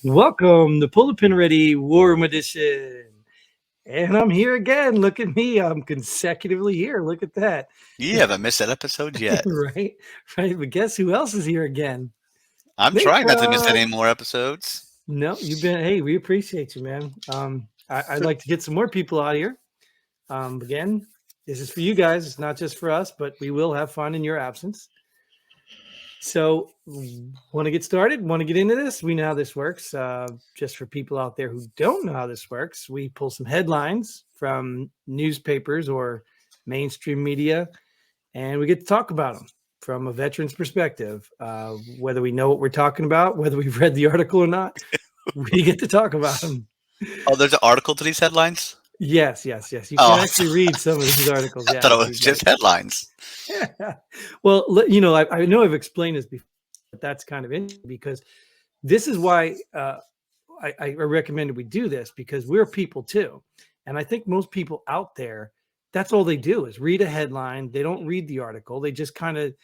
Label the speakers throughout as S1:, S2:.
S1: Welcome to Pull the Pin Ready War Room Edition. And I'm here again. Look at me. I'm consecutively here. Look at that.
S2: You haven't missed that episode yet.
S1: Right? Right. But guess who else is here again?
S2: I'm trying not to miss any
S1: Nathan.
S2: more episodes.
S1: No, you've been, hey, we appreciate you, man. I'd like to get some more people out here. Again, this is for you guys. It's not just for us, but we will have fun in your absence. So, want to get started? Want to get into this? We know how this works. Just for people out there who don't know how this works, we pull some headlines from newspapers or mainstream media, and we get to talk about them from a veteran's perspective. Whether we know what we're talking about, whether we've read the article or not, we get to talk about them.
S2: Oh, there's an article to these headlines?
S1: Yes. You can
S2: Oh,
S1: actually read some of these articles.
S2: I
S1: Yeah,
S2: thought it was just headlines.
S1: Well, I know I've explained this before, but that's kind of interesting because this is why I recommended we do this, because we're people too. And I think most people out there, that's all they do is read a headline. They don't read the article. They just kind of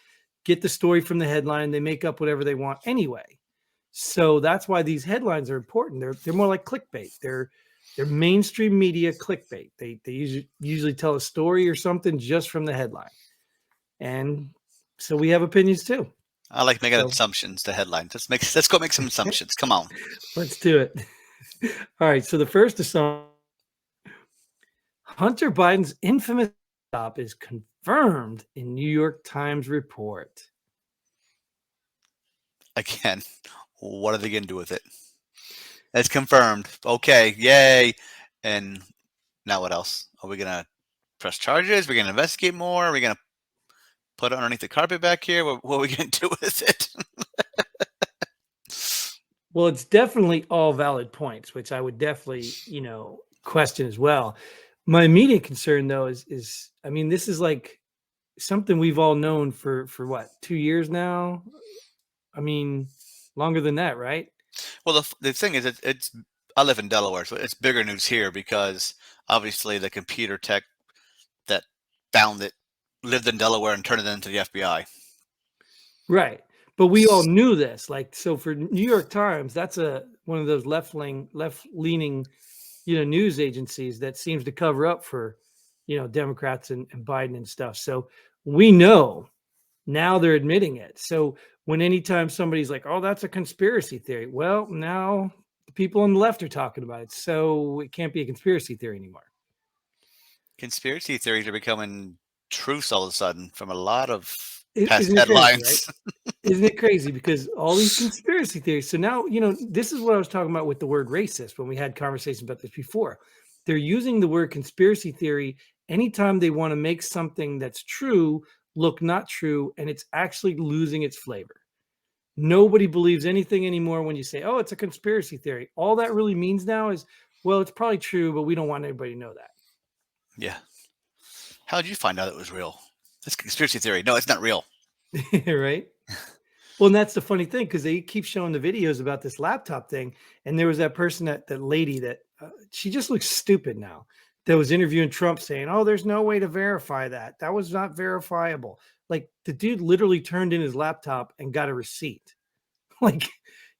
S1: get the story from the headline. They make up whatever they want anyway. So that's why these headlines are important. They're more like clickbait. They're mainstream media clickbait. They usually tell a story or something just from the headline. And so we have opinions too.
S2: I like making
S1: So
S2: assumptions to headlines. Let's go make some assumptions. Come on.
S1: let's do it. All right. So the first assumption, Hunter Biden's infamous stop is confirmed in New York Times report.
S2: Again, what are they going to do with it? It's confirmed. Okay, yay. And now what else? Are we going to press charges? We're going to investigate more? Are we going to put it underneath the carpet back here? What are we going to do with it?
S1: Well, it's definitely all valid points, which I would definitely, question as well. My immediate concern though is I mean, this is like something we've all known for what, 2 years now? I mean, longer than that, right?
S2: Well, the thing is, I live in Delaware, so it's bigger news here because obviously the computer tech that found it lived in Delaware and turned it into the FBI.
S1: Right. But we all knew this. Like, so for New York Times, that's one of those left-leaning, news agencies that seems to cover up for, Democrats and Biden and stuff. So we know now they're admitting it. So when anytime somebody's like, oh, that's a conspiracy theory, well, now the people on the left are talking about it. So it can't be a conspiracy theory anymore.
S2: Conspiracy theories are becoming truths all of a sudden from a lot of past
S1: Isn't it crazy, right?
S2: headlines.
S1: Isn't it crazy? Because all these conspiracy theories. So now, this is what I was talking about with the word racist when we had conversations about this before. They're using the word conspiracy theory anytime they want to make something that's true look not true, and it's actually losing its flavor. Nobody believes anything anymore when you say, oh, it's a conspiracy theory. All that really means now is, well, it's probably true, but we don't want anybody to know that.
S2: Yeah. How did you find out it was real? That's conspiracy theory. No, it's not real.
S1: Right? Well, and that's the funny thing, because they keep showing the videos about this laptop thing. And there was that person, that lady that she just looks stupid now, that was interviewing Trump saying, oh, there's no way to verify that. That was not verifiable. Like, the dude literally turned in his laptop and got a receipt. Like,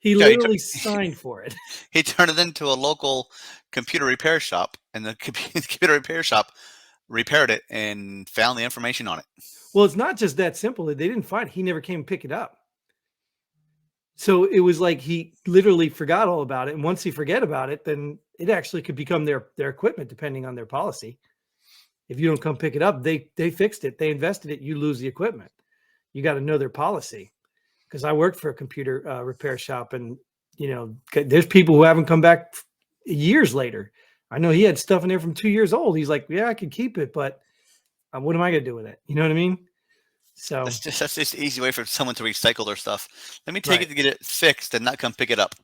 S1: he
S2: Yeah,
S1: literally signed for it.
S2: he turned it into a local computer repair shop, and the computer repair shop repaired it and found the information on it.
S1: Well, it's not just that simple. They didn't find it. He never came to pick it up. So it was like he literally forgot all about it. And once he forget about it, then it actually could become their equipment, depending on their policy. If you don't come pick it up, they fixed it. They invested it. You lose the equipment. You got to know their policy. Because I worked for a computer repair shop, and there's people who haven't come back years later. I know he had stuff in there from 2 years old. He's like, yeah, I can keep it, but what am I going to do with it? You know what I mean? So
S2: That's just an easy way for someone to recycle their stuff. Let me take it
S1: right,
S2: to get it fixed and not come pick it up.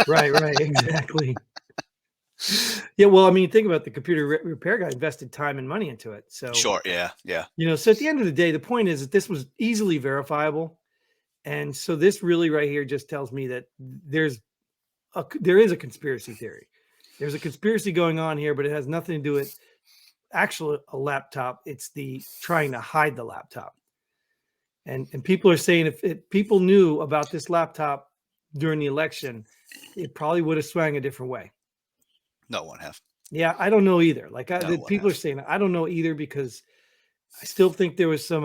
S1: right, exactly. Yeah, well, I mean, think about the computer repair guy invested time and money into it. So,
S2: Sure, yeah.
S1: so at the end of the day, the point is that this was easily verifiable. And so this really right here just tells me that there is a conspiracy theory. There's a conspiracy going on here, but it has nothing to do with a laptop. It's the trying to hide the laptop. And people are saying if people knew about this laptop during the election, it probably would have swung a different way.
S2: No one have.
S1: Yeah, I don't know either. Like
S2: No one
S1: people are
S2: have.
S1: saying, I don't know either because I still think there was some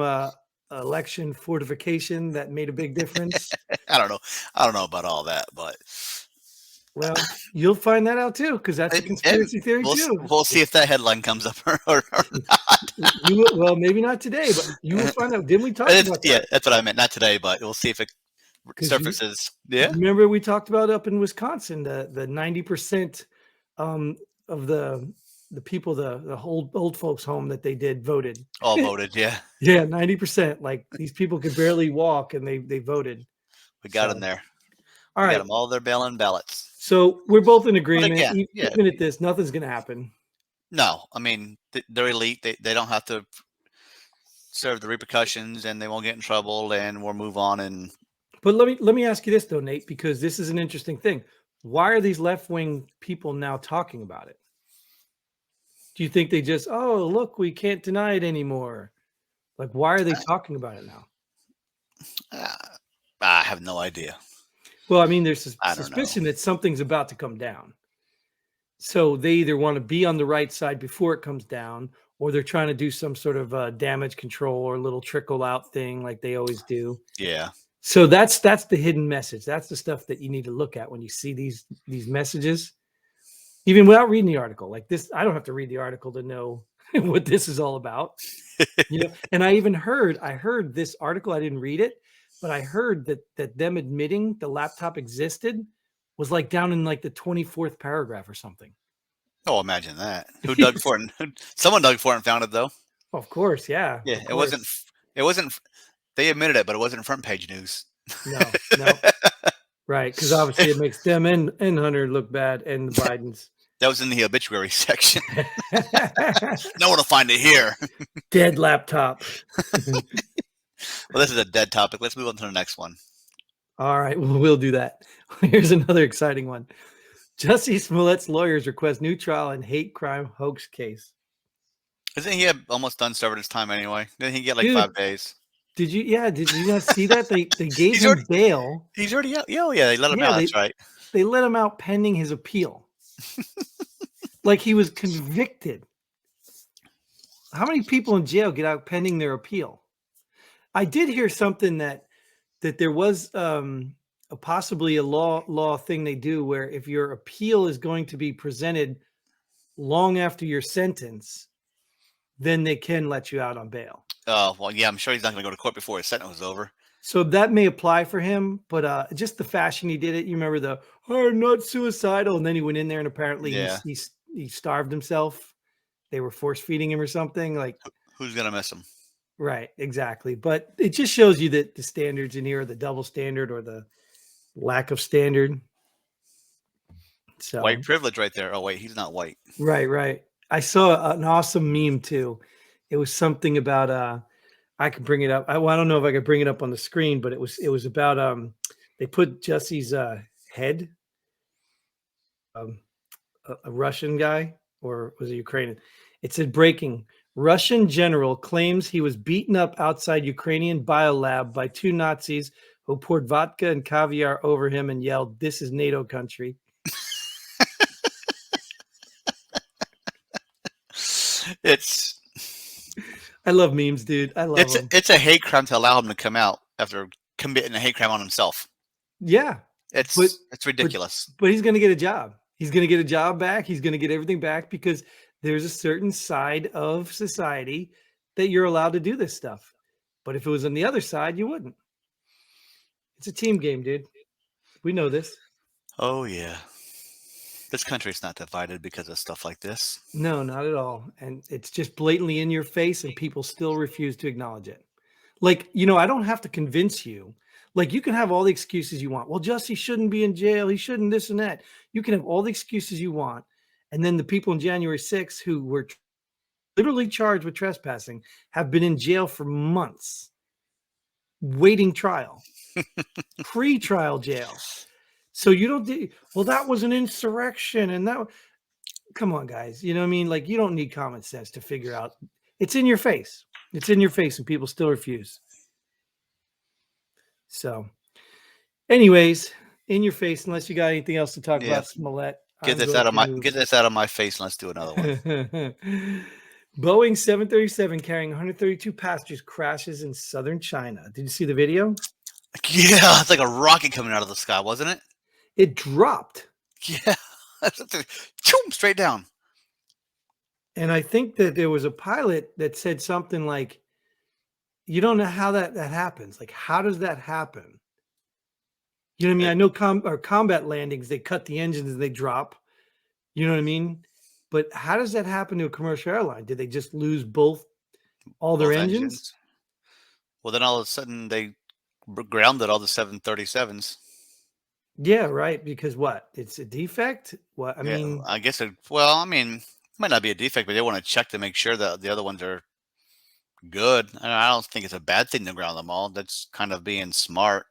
S1: election fortification that made a big difference.
S2: I don't know. I don't know about all that, but
S1: Well, you'll find that out too because that's a
S2: and
S1: conspiracy theory too.
S2: we'll see if that headline comes up or not.
S1: Well, maybe not today, but you will find out. Didn't we talk about
S2: Yeah,
S1: that?
S2: that's what I meant. Not today, but we'll see if it
S1: Because
S2: surfaces. Yeah.
S1: remember we talked about up in Wisconsin the 90% of the people the old folks home that they did voted.
S2: All voted. Yeah.
S1: Yeah, 90%. Like these people could barely walk and they voted.
S2: We got
S1: So,
S2: them there.
S1: all
S2: We got
S1: right.
S2: them all their mail-in ballots.
S1: So we're both in
S2: But
S1: agreement.
S2: again, yeah.
S1: Even at this, nothing's going to happen.
S2: No, I mean they're elite. They don't have to serve the repercussions, and they won't get in trouble, and we'll move on. And
S1: But let me ask you this though, Nate, because this is an interesting thing. Why are these left-wing people now talking about it? Do you think they just, oh, look, we can't deny it anymore? Like, why are they talking about it now?
S2: I have no idea.
S1: Well, I mean, there's a
S2: I don't
S1: suspicion
S2: know.
S1: that something's about to come down. So they either want to be on the right side before it comes down, or they're trying to do some sort of damage control or little trickle out thing like they always do.
S2: Yeah.
S1: So that's the hidden message. That's the stuff that you need to look at when you see these messages, even without reading the article. Like this, I don't have to read the article to know what this is all about. And I heard this article. I didn't read it, but I heard that them admitting the laptop existed was like down in like the 24th paragraph or something.
S2: Oh, imagine that. Who dug for it? Someone dug for it and found it, though.
S1: Of course, yeah.
S2: Yeah, it wasn't. It wasn't. They admitted it, but it wasn't front page news.
S1: No. Right, because obviously it makes them and Hunter look bad, and the Bidens.
S2: That was in the obituary section. No one will find it here.
S1: Dead laptop.
S2: Well, this is a dead topic. Let's move on to the next one.
S1: All right, we'll do that. Here's another exciting one. Jussie Smollette's lawyers request new trial in hate crime hoax case.
S2: Isn't he almost done serving his time anyway? Didn't he get like
S1: Dude,
S2: 5 days?
S1: Did you not see that? They gave him bail.
S2: He's already out. Yeah, they let him out. That's right.
S1: They let him out pending his appeal. Like he was convicted. How many people in jail get out pending their appeal? I did hear something that there was possibly a law thing they do where if your appeal is going to be presented long after your sentence, then they can let you out on bail.
S2: Oh, well, yeah, I'm sure he's not going to go to court before his sentence was over.
S1: So that may apply for him, but just the fashion he did it. You remember the I'm not suicidal, and then he went in there and apparently he starved himself. They were force feeding him or something. Like
S2: who's going to miss him?
S1: Right, exactly. But it just shows you that the standards in here are the double standard or the lack of standard. So
S2: white privilege right there. Oh, wait, he's not white.
S1: Right. I saw an awesome meme too. It was something about I can bring it up. I don't know if I could bring it up on the screen, but it was about they put Jussie's head, a Russian guy, or was it Ukrainian? It said breaking. Russian general claims he was beaten up outside Ukrainian biolab by two Nazis who poured vodka and caviar over him and yelled, "This is NATO country." I love memes, dude. I love them.
S2: It's a hate crime to allow him to come out after committing a hate crime on himself.
S1: Yeah.
S2: It's ridiculous.
S1: But he's going to get a job. He's going to get a job back. He's going to get everything back because there's a certain side of society that you're allowed to do this stuff. But if it was on the other side, you wouldn't. It's a team game, dude. We know this.
S2: Oh, yeah. This country's not divided because of stuff like this.
S1: No, not at all. And it's just blatantly in your face and people still refuse to acknowledge it. Like, I don't have to convince you. Like, you can have all the excuses you want. Well, Jussie shouldn't be in jail. He shouldn't this and that. You can have all the excuses you want. And then the people in January 6th who were literally charged with trespassing have been in jail for months, waiting trial, pre-trial jail. So you don't do, well, that was an insurrection. And that, come on, guys. You know what I mean? Like, you don't need common sense to figure out. It's in your face. It's in your face and people still refuse. So anyways, in your face. Unless you got anything else to talk
S2: Yeah.
S1: about, Smolette.
S2: Get this out of my face, and let's do another one.
S1: Boeing 737 carrying 132 passengers crashes in southern China. Did you see the video?
S2: Yeah, it's like a rocket coming out of the sky, wasn't it?
S1: It dropped.
S2: Yeah, straight down.
S1: And I think that there was a pilot that said something like, you don't know how that happens. Like, how does that happen? You know what I mean? I know combat landings, they cut the engines and they drop. You know what I mean? But how does that happen to a commercial airline? Did they just lose all their engines?
S2: Well, then all of a sudden they grounded all the 737s.
S1: Yeah, right. Because what? It's a defect? What? I
S2: Yeah,
S1: mean,
S2: I guess it might not be a defect, but they want to check to make sure that the other ones are good. And I don't think it's a bad thing to ground them all. That's kind of being smart.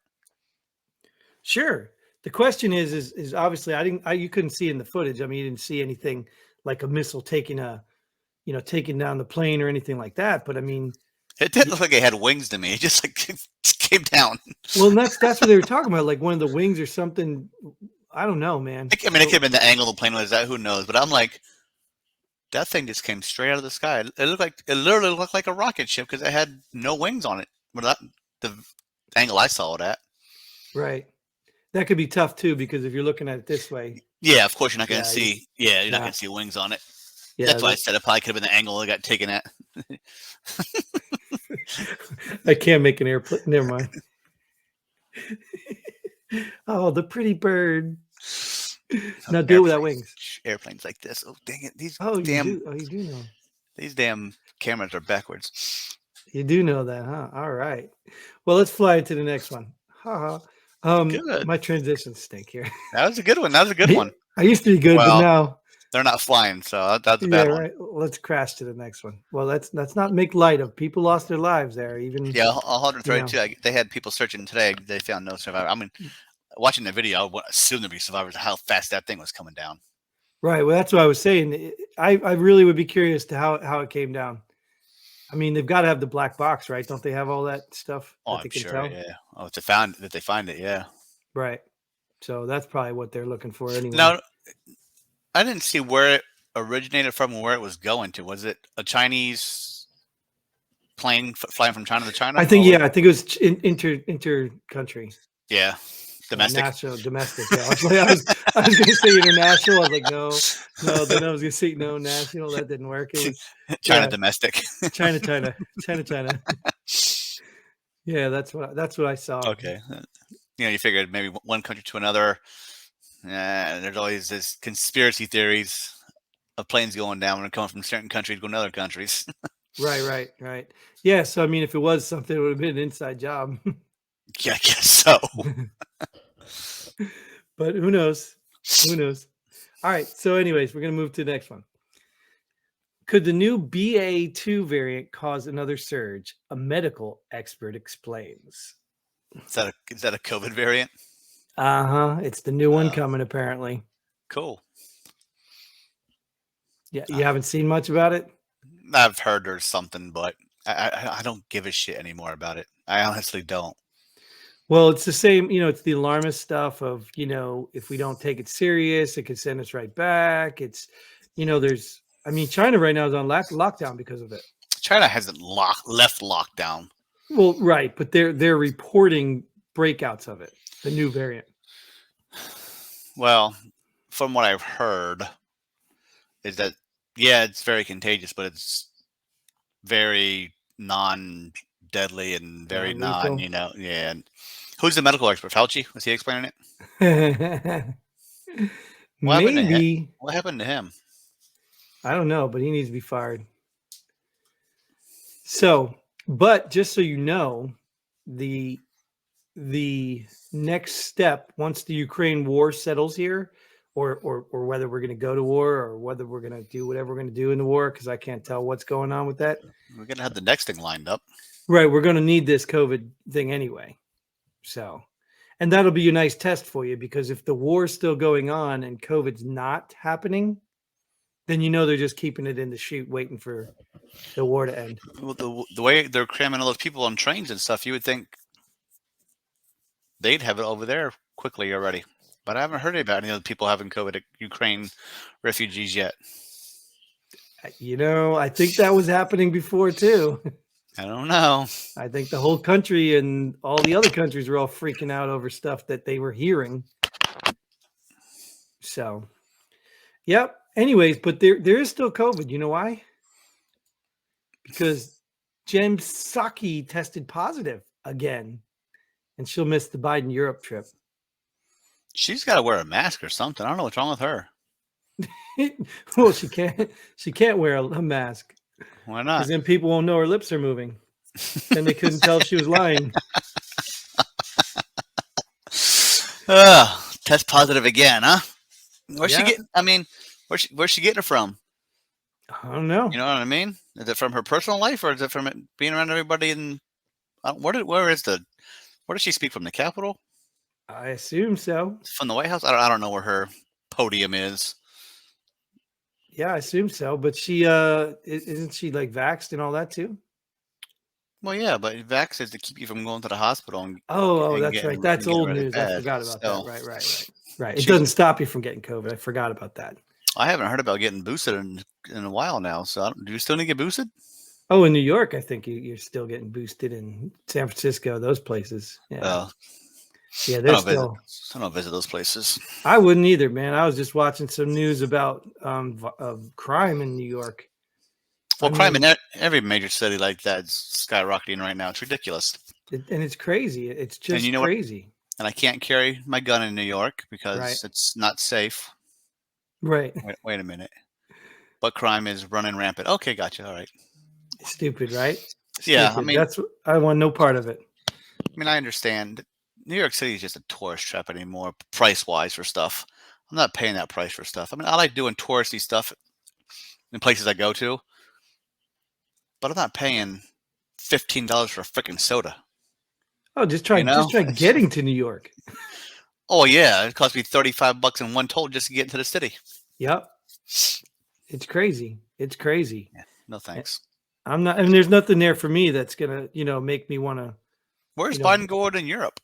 S1: sure. The question is obviously you couldn't see in the footage. I mean, you didn't see anything like a missile taking down the plane or anything like that. But I mean,
S2: It didn't look like it had wings to me. It just like came down.
S1: well, and that's what they were talking about, like one of the wings or something. I don't know, man.
S2: I mean, it could have been the angle the plane was at. Who knows? But I'm like, that thing just came straight out of the sky. It literally looked like a rocket ship because it had no wings on it. But the angle I saw it at.
S1: Right. That could be tough too, because if you're looking at it this way.
S2: Yeah, of course you're not going to
S1: Yeah,
S2: see. Yeah, you're not going to see wings on it.
S1: Yeah,
S2: That's why I said it probably could have been the angle it got taken at.
S1: I can't make an airplane. Never mind. Oh, the pretty bird. Now do it without wings.
S2: Airplanes like this. Oh, dang it!
S1: You do know.
S2: These damn cameras are backwards.
S1: You do know that, huh? All right. Well, let's fly into the next one. Ha
S2: Good.
S1: My transitions stink here.
S2: That was a good one. That was a good one.
S1: I used to be good, but now
S2: they're not flying, so that's a bad one.
S1: Right. Let's crash to the next one. Well, let's not make light of people lost their lives there. Even
S2: 132. They had people searching today. They found no survivor. I mean, watching the video, I would assume there'd be survivors. How fast that thing was coming down.
S1: Right. Well, that's what I was saying. I really would be curious to how it came down. I mean, they've got to have the black box, right? Don't they have all that stuff?
S2: Oh, I'm sure. Yeah. Oh, if they find it, yeah.
S1: Right. So that's probably what they're looking for anyway.
S2: Now, I didn't see where it originated from and where it was going to. Was it a Chinese plane flying from China to China?
S1: I think I think it was inter country.
S2: Yeah, domestic.
S1: Domestic. Yeah. I was going to say international. I was like, no. Then I was going to say no national. That didn't work. It was
S2: China domestic.
S1: China. Yeah, that's what I saw.
S2: Okay, you figured maybe one country to another. There's always this conspiracy theories of planes going down when they're coming from certain countries going to other countries.
S1: Right. Yeah, so I mean, if it was something, it would have been an inside job.
S2: Yeah, I guess so.
S1: But who knows? All right. So, anyways, we're going to move to the next one. Could the new BA2 variant cause another surge? A medical expert explains.
S2: Is that a COVID variant?
S1: It's the new one coming, apparently.
S2: Cool.
S1: Yeah, you haven't seen much about it?
S2: I've heard there's something, but I don't give a shit anymore about it. I honestly don't.
S1: Well, it's the same, it's the alarmist stuff of, if we don't take it serious, it could send us right back. It's, China right now is on lockdown because of it.
S2: China hasn't left lockdown.
S1: Well, right, but they're reporting breakouts of it, the new variant.
S2: Well, from what I've heard, is that it's very contagious, but it's very non-deadly and very And who's the medical expert? Fauci? Was he explaining
S1: it? Maybe.
S2: What happened to him?
S1: I don't know, but he needs to be fired. So, but just so you know, the next step, once the Ukraine war settles here, or whether we're going to go to war or whether we're going to do whatever we're going to do in the war, because I can't tell what's going on with that.
S2: We're going to have the next thing lined up.
S1: Right. We're going to need this COVID thing anyway. So, and that'll be a nice test for you, because if the war is still going on and COVID's not happening, then they're just keeping it in the chute, waiting for the war to end.
S2: Well, the way they're cramming all those people on trains and stuff, you would think they'd have it over there quickly already. But I haven't heard about any other people having COVID, Ukraine refugees yet.
S1: I think that was happening before too.
S2: I don't know.
S1: I think the whole country and all the other countries were all freaking out over stuff that they were hearing. So, yep. Anyways, but there is still COVID. You know why? Because Jen Psaki tested positive again, and she'll miss the Biden Europe trip.
S2: She's got to wear a mask or something. I don't know what's wrong with her.
S1: Well, she can't wear a mask.
S2: Why not?
S1: Because then people won't know her lips are moving. Then they couldn't tell she was lying.
S2: Test positive again, huh? Where's she
S1: Yeah.
S2: getting? I mean, where's she getting it from?
S1: I don't know.
S2: You know what I mean? Is it from her personal life, or is it from being around everybody? And where does she speak from? The Capitol?
S1: I assume so.
S2: From the White House? I don't know where her podium is.
S1: Yeah, I assume so. But she isn't she like vaxxed and all that too?
S2: Well, yeah, but vax is to keep you from going to the hospital. And
S1: that's
S2: getting-
S1: right. That's
S2: and getting
S1: old
S2: really
S1: news. I
S2: bad.
S1: forgot about
S2: So,
S1: that. Right. It doesn't stop you from getting COVID. I forgot about that.
S2: I haven't heard about getting boosted in a while now. So do you still need to get boosted?
S1: Oh, in New York, I think you're still getting boosted. In San Francisco, those places. Yeah, yeah, they're still.
S2: I don't visit those places.
S1: I wouldn't either, man. I was just watching some news about crime in New York.
S2: Well, crime in every major city like that is skyrocketing right now. It's ridiculous.
S1: And it's crazy. It's just
S2: you know
S1: crazy.
S2: And I can't carry my gun in New York because it's not safe.
S1: Right.
S2: Wait a minute. But crime is running rampant. Okay, gotcha. All right.
S1: Stupid, right?
S2: Yeah,
S1: Stupid. I want no part of it.
S2: I mean, I understand. New York City is just a tourist trap anymore, price-wise for stuff. I'm not paying that price for stuff. I mean, I like doing touristy stuff in places I go to, but I'm not paying $15 for a freaking soda.
S1: Oh, just try getting to New York.
S2: Oh yeah, it cost me $35 in one toll just to get into the city.
S1: Yep. It's crazy. It's crazy.
S2: Yeah, no thanks.
S1: I'm not, and there's nothing there for me that's gonna, make me want to.
S2: Where's Biden going in Europe?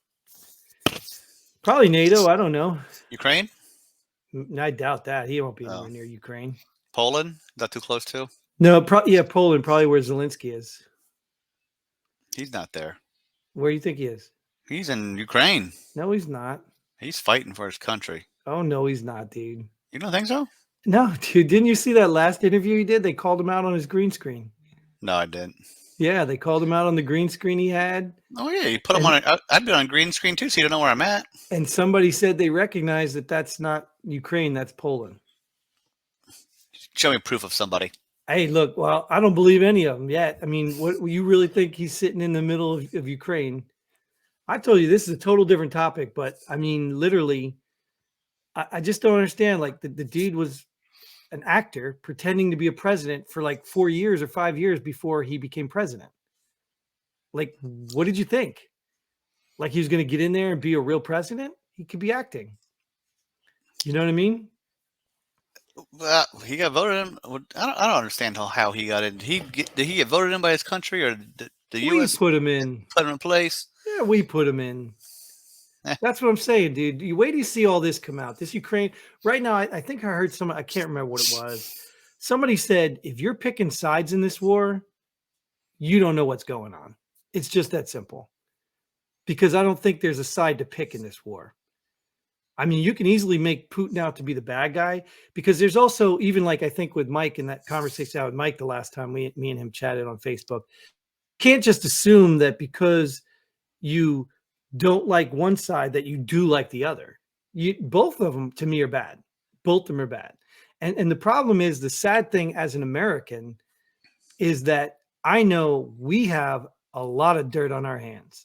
S1: Probably NATO. I don't know.
S2: Ukraine?
S1: I doubt that. He won't be anywhere near Ukraine.
S2: Poland? Is that too close too?
S1: No, Poland, probably where Zelensky is.
S2: He's not there.
S1: Where do you think he is?
S2: He's in Ukraine.
S1: No, he's not.
S2: He's fighting for his country.
S1: Oh, no, he's not, dude.
S2: You don't think so?
S1: No, dude. Didn't you see that last interview he did? They called him out on his green screen.
S2: No, I didn't.
S1: Yeah, they called him out on the green screen he had.
S2: Oh, yeah. You put him on I'd be on green screen too, so you don't know where I'm at.
S1: And somebody said they recognize that that's not Ukraine, that's Poland.
S2: Show me proof of somebody.
S1: Hey, look, well, I don't believe any of them yet. I mean, what you really think he's sitting in the middle of Ukraine? I told you this is a total different topic, but I mean, literally, I just don't understand. Like the dude was an actor pretending to be a president for like 4 years or 5 years before he became president. Like, what did you think? Like he was going to get in there and be a real president? He could be acting. You know what I mean?
S2: Well, he got voted in. I don't understand how he got in. Did he get voted in by his country, or the U.S.
S1: put him in?
S2: Put him in place?
S1: Yeah, we put him in. That's what I'm saying, dude. You wait till you see all this come out. This Ukraine right now. I think I heard I can't remember what it was. Somebody said if you're picking sides in this war, you don't know what's going on. It's just that simple. Because I don't think there's a side to pick in this war. I mean, you can easily make Putin out to be the bad guy because there's also, even like I think with Mike in that conversation with Mike the last time me and him chatted on Facebook, can't just assume that because you don't like one side that you do like the other. Both of them to me are bad. Both of them are bad. And the problem is, the sad thing as an American is that I know we have a lot of dirt on our hands.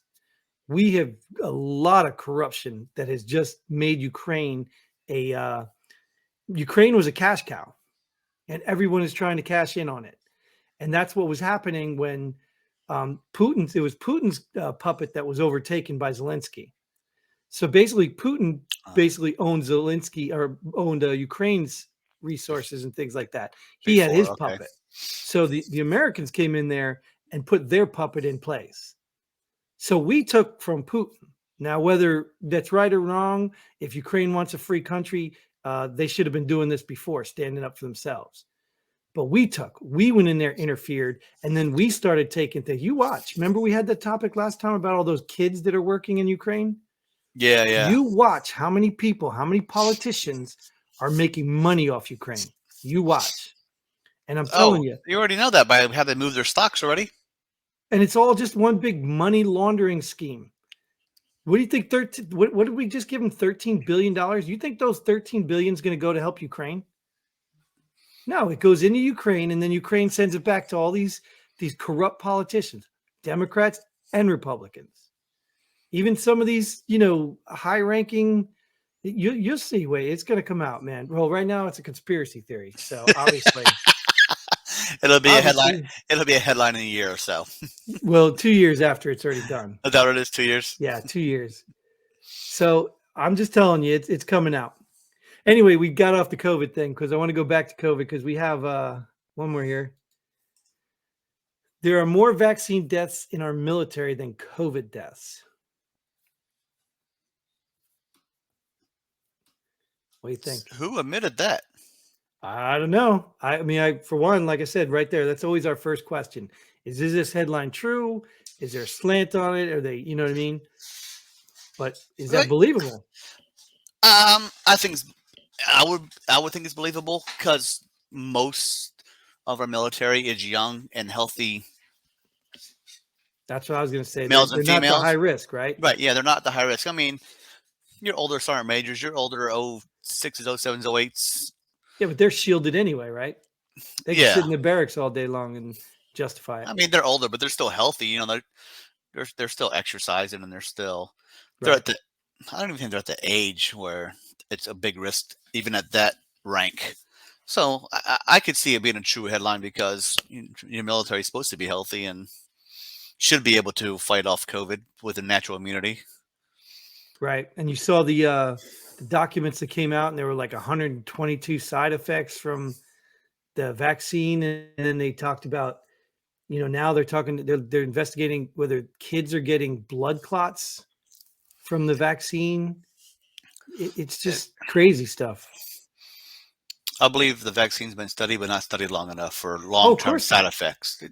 S1: We have a lot of corruption that has just made Ukraine Ukraine was a cash cow, and everyone is trying to cash in on it. And that's what was happening when it was Putin's puppet that was overtaken by Zelensky. So basically Putin owned Zelensky, or owned Ukraine's resources and things like that. He had his puppet. So the Americans came in there and put their puppet in place. So we took from Putin. Now, whether that's right or wrong, if Ukraine wants a free country, they should have been doing this before, standing up for themselves. But we went in there, interfered, and then we started taking things. You watch. Remember, we had that topic last time about all those kids that are working in Ukraine?
S2: Yeah, yeah.
S1: You watch how many people, how many politicians are making money off Ukraine. You watch. And I'm telling you.
S2: You already know that by how they moved their stocks already.
S1: And it's all just one big money laundering scheme. What do you think? What did we just give them? $13 billion? You think those $13 billion is going to go to help Ukraine? No, it goes into Ukraine, and then Ukraine sends it back to all these corrupt politicians, Democrats and Republicans. Even some of these, high-ranking, you'll see. Wait, it's going to come out, man. Well, right now it's a conspiracy theory, so obviously
S2: it'll be a headline. It'll be a headline in a year or so.
S1: Well, 2 years after it's already done.
S2: Is that what it is? 2 years?
S1: Yeah, 2 years. So I'm just telling you, it's coming out. Anyway, we got off the COVID thing because I want to go back to COVID because we have one more here. There are more vaccine deaths in our military than COVID deaths. What do you think?
S2: Who admitted that?
S1: I don't know. I mean, for one, like I said, right there, that's always our first question. Is this headline true? Is there a slant on it? Are they, you know what I mean? But is that believable?
S2: I would think it's believable because most of our military is young and healthy.
S1: That's what I was going to say.
S2: Males and females.
S1: Not the high risk, right?
S2: Right. Yeah, they're not the high risk. I mean, you're older sergeant majors. You're older 06s, 07s, 08s.
S1: Yeah, but they're shielded anyway, right? They can sit in the barracks all day long and justify it.
S2: I mean, they're older, but they're still healthy. You know, they're still exercising, and they're
S1: Right.
S2: at the. I don't even think they're at the age where it's a big risk, even at that rank. So I could see it being a true headline because your military is supposed to be healthy and should be able to fight off COVID with a natural immunity.
S1: Right. And you saw the documents that came out, and there were like 122 side effects from the vaccine. And then they talked about, now they're investigating whether kids are getting blood clots from the vaccine. It's just crazy stuff.
S2: I believe the vaccine's been studied, but not studied long enough for long-term side effects.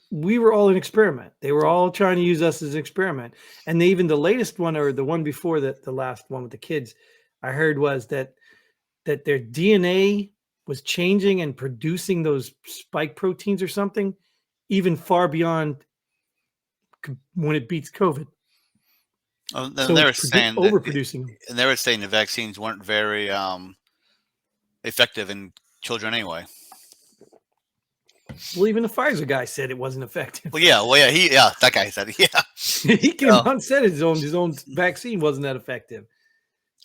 S1: We were all an experiment. They were all trying to use us as an experiment. And even the latest one, or the one before that, the last one with the kids, I heard was that their DNA was changing and producing those spike proteins or something, even far beyond when it beats COVID.
S2: So
S1: they were saying overproducing them.
S2: And they were saying the vaccines weren't very effective in children anyway.
S1: Well, even the Pfizer guy said it wasn't effective.
S2: Well, yeah, that guy said it. Yeah,
S1: he came out and said his own vaccine wasn't that effective.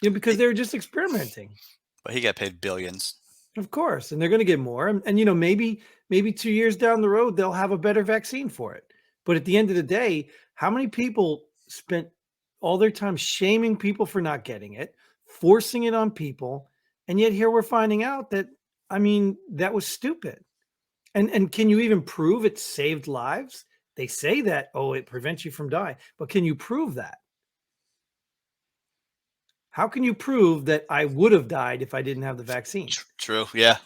S1: Because they were just experimenting.
S2: But he got paid billions.
S1: Of course, and they're going to get more. And maybe 2 years down the road they'll have a better vaccine for it. But at the end of the day, how many people spent all their time shaming people for not getting it, forcing it on people, and yet here we're finding out that, that was stupid. And can you even prove it saved lives? They say that, it prevents you from dying. But can you prove that? How can you prove that I would have died if I didn't have the vaccine?
S2: True, yeah,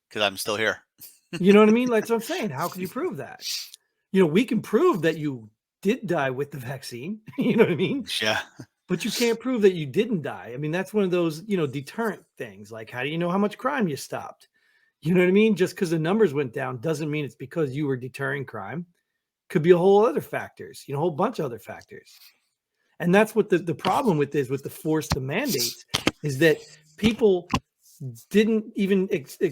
S2: because I'm still here.
S1: You know what I mean? That's what I'm saying. How can you prove that? We can prove that you did die with the vaccine. You know what I mean?
S2: Yeah.
S1: But you can't prove that you didn't die. That's one of those, deterrent things. Like, how do you know how much crime you stopped? You know what I mean? Just because the numbers went down doesn't mean it's because you were deterring crime. Could be a whole other factors, a whole bunch of other factors. And that's what the problem with the mandates is that people didn't even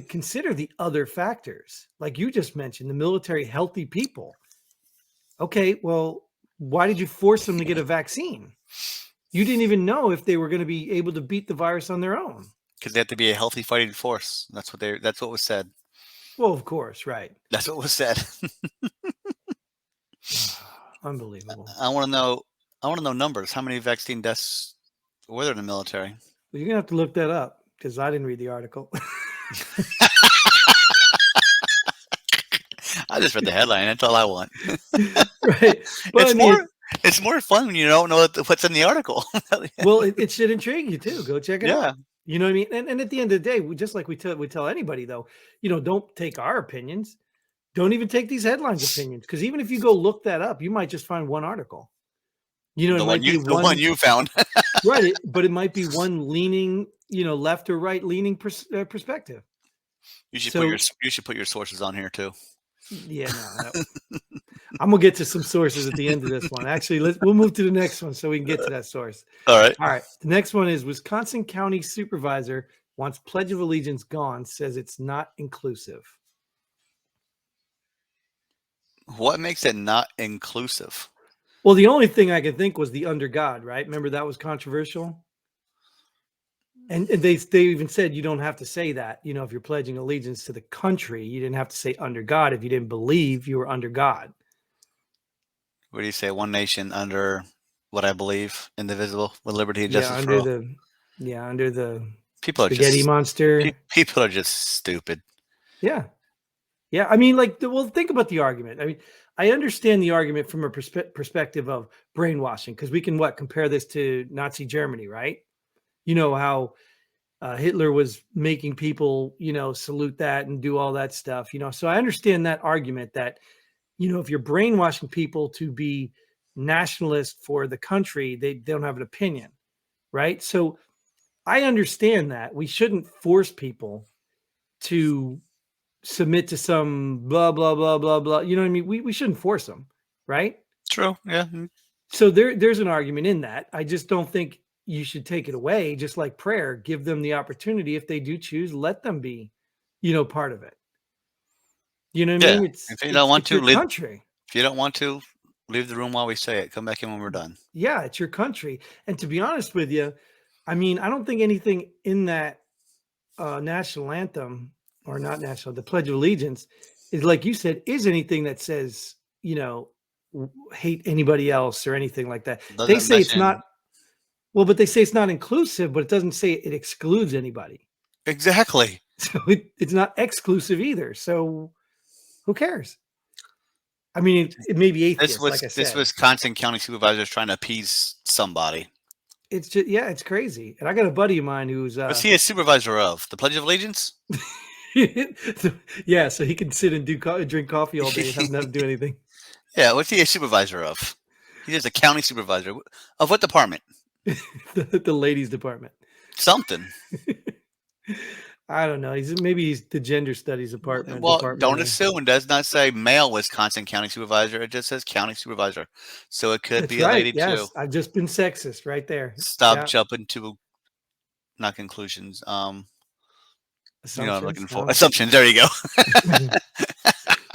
S1: consider the other factors. Like you just mentioned, the military, healthy people. Okay, well, why did you force them to get a vaccine? You didn't even know if they were going to be able to beat the virus on their own.
S2: Because they have to be a healthy fighting force. That's what was said.
S1: Well, of course, right.
S2: That's what was said.
S1: Unbelievable.
S2: I want to know numbers. How many vaccine deaths were there in the military?
S1: Well, you're gonna have to look that up because I didn't read the article.
S2: I just read the headline. That's all I want.
S1: Right. But
S2: It's more fun when you don't know what's in the article.
S1: Well, it should intrigue you too. Go check it
S2: Yeah.
S1: out. You know what I mean? And at the end of the day, just like we tell anybody though, don't take our opinions. Don't even take these headlines opinions, because even if you go look that up, you might just find one article. It might be
S2: The one
S1: one,
S2: you found.
S1: right, but it might be one leaning, left or right leaning perspective.
S2: You should
S1: So
S2: put your sources on here too.
S1: yeah, no, I'm gonna get to some sources at the end of this one. Actually, we'll move to the next one so we can get to that source.
S2: All right.
S1: All right. The next one is Wisconsin County Supervisor wants Pledge of Allegiance gone, says it's not inclusive.
S2: What makes it not inclusive?
S1: Well, the only thing I could think was the under God, right? Remember that was controversial? And they even said you don't have to say that. If you're pledging allegiance to the country, you didn't have to say under God if you didn't believe you were under God.
S2: What do you say? One nation under what I believe, indivisible, with liberty and justice for all.
S1: Under the
S2: People are
S1: spaghetti monster.
S2: People are just stupid.
S1: Yeah. Yeah. I mean, think about the argument. I mean, I understand the argument from a perspective of brainwashing, because we can compare this to Nazi Germany, right? You know how Hitler was making people, salute that and do all that stuff, So I understand that argument that, if you're brainwashing people to be nationalist for the country, they don't have an opinion, right? So I understand that we shouldn't force people to submit to some blah, blah, blah, blah, blah. You know what I mean? We shouldn't force them, right?
S2: True. Yeah.
S1: So there's an argument in that. I just don't think you should take it away. Just like prayer, give them the opportunity. If they do choose, let them be, part of it. You know what I mean?
S2: If you don't want to,
S1: your country.
S2: If you don't want to, leave the room while we say it. Come back in when we're done.
S1: Yeah, it's your country. And to be honest with you, I mean, I don't think anything in that national anthem, or not national, the Pledge of Allegiance, is, like you said, is anything that says, hate anybody else or anything like that. They say it's not. Well, but they say it's not inclusive, but it doesn't say it excludes anybody.
S2: Exactly.
S1: So it's not exclusive either. So who cares? I mean, it may be atheist, like I said.
S2: This Wisconsin County Supervisor is trying to appease somebody.
S1: It's just, it's crazy. And I got a buddy of mine who's
S2: what's he a supervisor of? The Pledge of Allegiance?
S1: Yeah, so he can sit and drink coffee all day and not do anything.
S2: Yeah, what's he a supervisor of? He's just a county supervisor of what department?
S1: the ladies department.
S2: Something.
S1: I don't know. Maybe he's the gender studies department.
S2: Well, don't assume. It does not say male Wisconsin County Supervisor. It just says county supervisor. So it could be a lady too.
S1: I've just been sexist right there.
S2: Stop jumping to not conclusions. I'm looking for assumptions. There you go.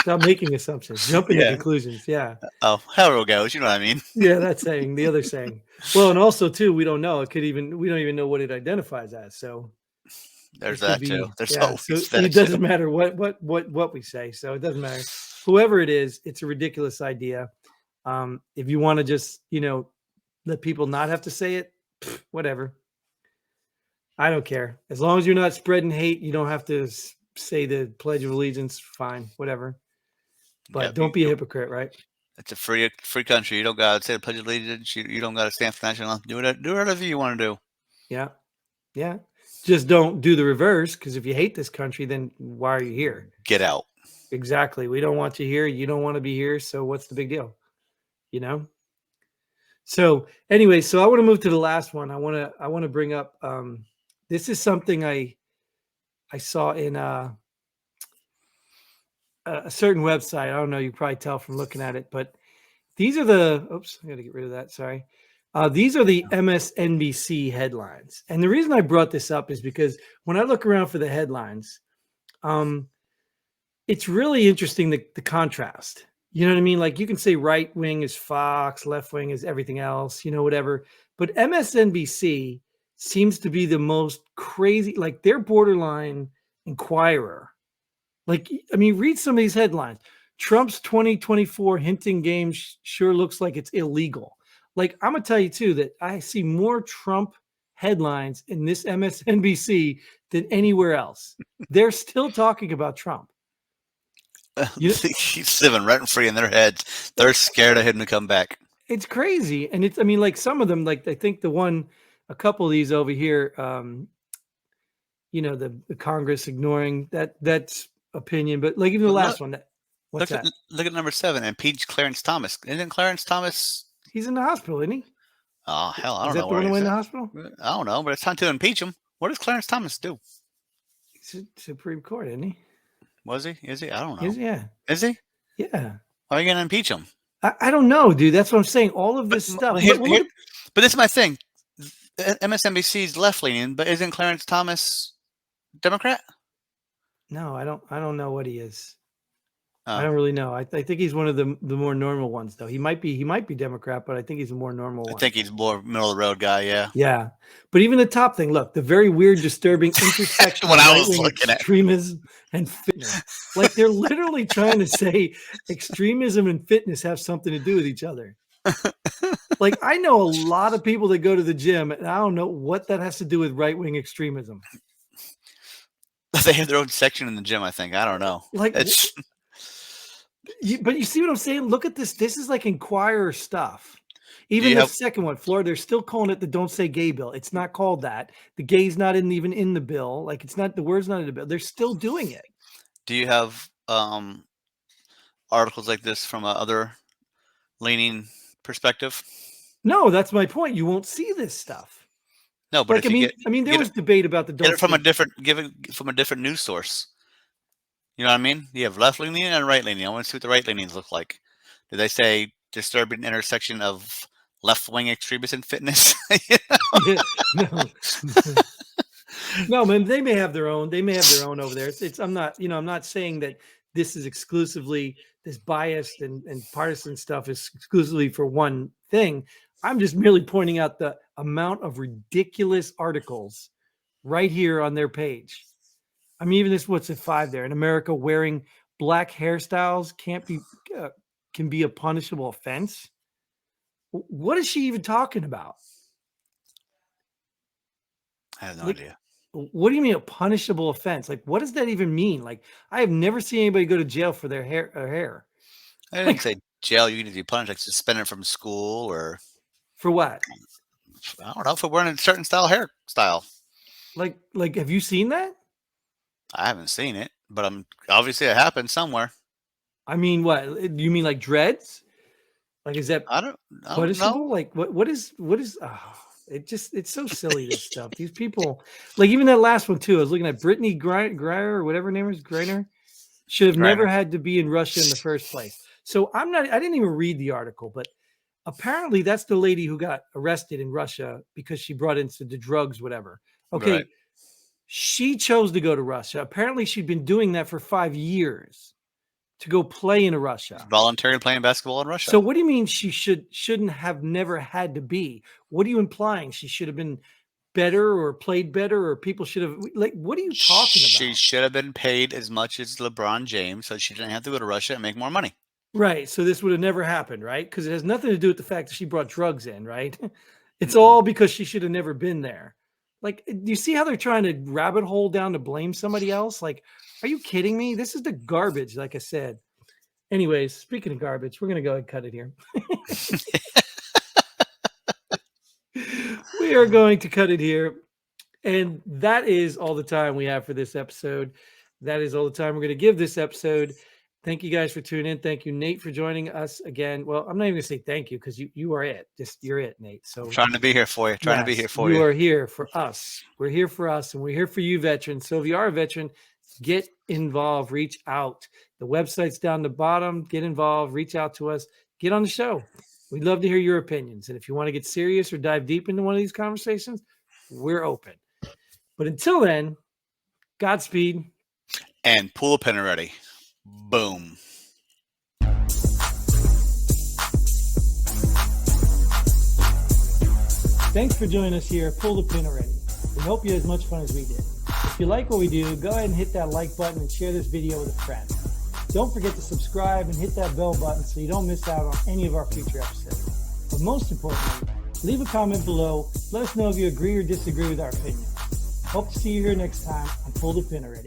S1: Stop making assumptions. Jumping to conclusions. Yeah.
S2: Oh, however it goes. You know what I mean?
S1: Yeah, that saying. The other saying. Well, and also too, we don't know. We don't even know what it identifies as. So
S2: there's that too. There's
S1: always so it doesn't matter what we say. So it doesn't matter. Whoever it is, it's a ridiculous idea. If you want to just let people not have to say it, whatever. I don't care. As long as you're not spreading hate, you don't have to say the Pledge of Allegiance. Fine, whatever. But don't be a hypocrite, right?
S2: It's a free country. You don't got to say the Pledge of Allegiance. You don't got to stand for national anthem. Do whatever you want to do.
S1: Yeah. Yeah. Just don't do the reverse, because if you hate this country, then why are you here?
S2: Get out.
S1: Exactly. We don't want you here. You don't want to be here. So what's the big deal? So anyway, so I want to move to the last one. I want to bring up, this is something I saw in a certain website. I don't know. You can probably tell from looking at it, but these are oops, I got to get rid of that. Sorry. These are the MSNBC headlines. And the reason I brought this up is because when I look around for the headlines, it's really interesting, the contrast. You know what I mean? Like, you can say right wing is Fox, left wing is everything else, whatever. But MSNBC seems to be the most crazy, like they're borderline Inquirer. Like, I mean, read some of these headlines. Trump's 2024 hinting game sure looks like it's illegal. Like, I'm going to tell you too, that I see more Trump headlines in this MSNBC than anywhere else. They're still talking about Trump.
S2: He's living rent free in their heads. They're scared of him to come back.
S1: It's crazy. And I mean, like some of them, like I think a couple of these over here, the Congress ignoring that's opinion, but like even the
S2: But
S1: last one, what's that?
S2: look at number 7. Impeach Clarence Thomas. Isn't Clarence Thomas?
S1: He's in the hospital, isn't he?
S2: Oh hell, I
S1: Is
S2: don't
S1: that
S2: know
S1: the
S2: where
S1: one who
S2: he's
S1: went in
S2: at.
S1: the hospital?
S2: I don't know, but it's time to impeach him. What does Clarence Thomas do?
S1: He's Supreme Court, isn't he?
S2: Was he? Is he? I don't know.
S1: Yeah.
S2: Is he?
S1: Yeah.
S2: Why are you going to impeach him?
S1: I don't know, dude. That's what I'm saying. All of this stuff.
S2: But this is my thing. MSNBC is left leaning, but isn't Clarence Thomas Democrat?
S1: No, I don't know what he is.
S2: Oh.
S1: I don't really know. I think he's one of the more normal ones, though. He might be Democrat, but I think he's a more normal one.
S2: I think he's more middle of the road guy. Yeah.
S1: Yeah, but even the top thing. Look, the very weird, disturbing intersection of right-wing extremism and fitness. Like they're literally trying to say extremism and fitness have something to do with each other. Like I know a lot of people that go to the gym, and I don't know what that has to do with right-wing extremism.
S2: They have their own section in the gym. I think. I don't know.
S1: Like. But you see what I'm saying? Look at this. This is like Inquirer stuff. Even the second one, Florida, they're still calling it the "Don't Say Gay" bill. It's not called that. The gay's not even in the bill. Like it's not, the word's not in the bill. They're still doing it.
S2: Do you have articles like this from a other leaning perspective?
S1: No, that's my point. You won't see this stuff.
S2: No, but
S1: like, I mean, there was debate about the
S2: get it from a different news source. You know what I mean? You have left leaning and right leaning. I want to see what the right leanings look like. Do they say disturbing intersection of left wing extremism and fitness?
S1: No, man. They may have their own. They may have their own over there. I'm not saying that this is exclusively this biased and partisan stuff is exclusively for one thing. I'm just merely pointing out the amount of ridiculous articles right here on their page. I mean, even this, what's at 5 there? In America, wearing black hairstyles can be a punishable offense. What is she even talking about?
S2: I have no idea.
S1: What do you mean a punishable offense? Like, what does that even mean? Like, I have never seen anybody go to jail for their hair.
S2: I didn't say jail. You need to be punished, like suspended from school or
S1: for what?
S2: I don't know, for wearing a certain hairstyle.
S1: Like, have you seen that?
S2: I haven't seen it, but obviously it happened somewhere.
S1: I mean, what do you mean, like dreads? Like, is that
S2: I don't
S1: punishable? Like, what is? Oh, it's so silly, this stuff. These people, like even that last one too. I was looking at Brittany Griner or whatever her name is, Griner, should have never had to be in Russia in the first place. So I didn't even read the article, but apparently that's the lady who got arrested in Russia because she brought in the drugs, whatever. Okay. Right. She chose to go to Russia. Apparently she'd been doing that for 5 years to go play in Russia.
S2: Voluntarily playing basketball in Russia.
S1: So what do you mean she shouldn't have never had to be? What are you implying? She should have been better or played better, or people should have, like, what are you talking about?
S2: She should have been paid as much as LeBron James so she didn't have to go to Russia and make more money.
S1: Right. So this would have never happened, right? Because it has nothing to do with the fact that she brought drugs in, right? It's all because she should have never been there. Like, do you see how they're trying to rabbit hole down to blame somebody else? Like, are you kidding me? This is the garbage, like I said. Anyways, speaking of garbage, we're going to go ahead and cut it here. We are going to cut it here. And that is all the time we have for this episode. That is all the time we're going to give this episode. Thank you guys for tuning in. Thank you, Nate, for joining us again. Well, I'm not even going to say thank you because you are it. You're it, Nate. So
S2: I'm trying to be here for you. To be here for you.
S1: You are here for us. We're here for us, and we're here for you, veterans. So if you are a veteran, get involved. Reach out. The website's down the bottom. Get involved. Reach out to us. Get on the show. We'd love to hear your opinions. And if you want to get serious or dive deep into one of these conversations, we're open. But until then, Godspeed.
S2: And pull a pin already. Boom.
S1: Thanks for joining us here. Pull the pin already. We hope you had as much fun as we did. If you like what we do, go ahead and hit that like button and share this video with a friend. Don't forget to subscribe and hit that bell button so you don't miss out on any of our future episodes. But most importantly, leave a comment below. Let us know if you agree or disagree with our opinion. Hope to see you here next time on Pull the Pin Already.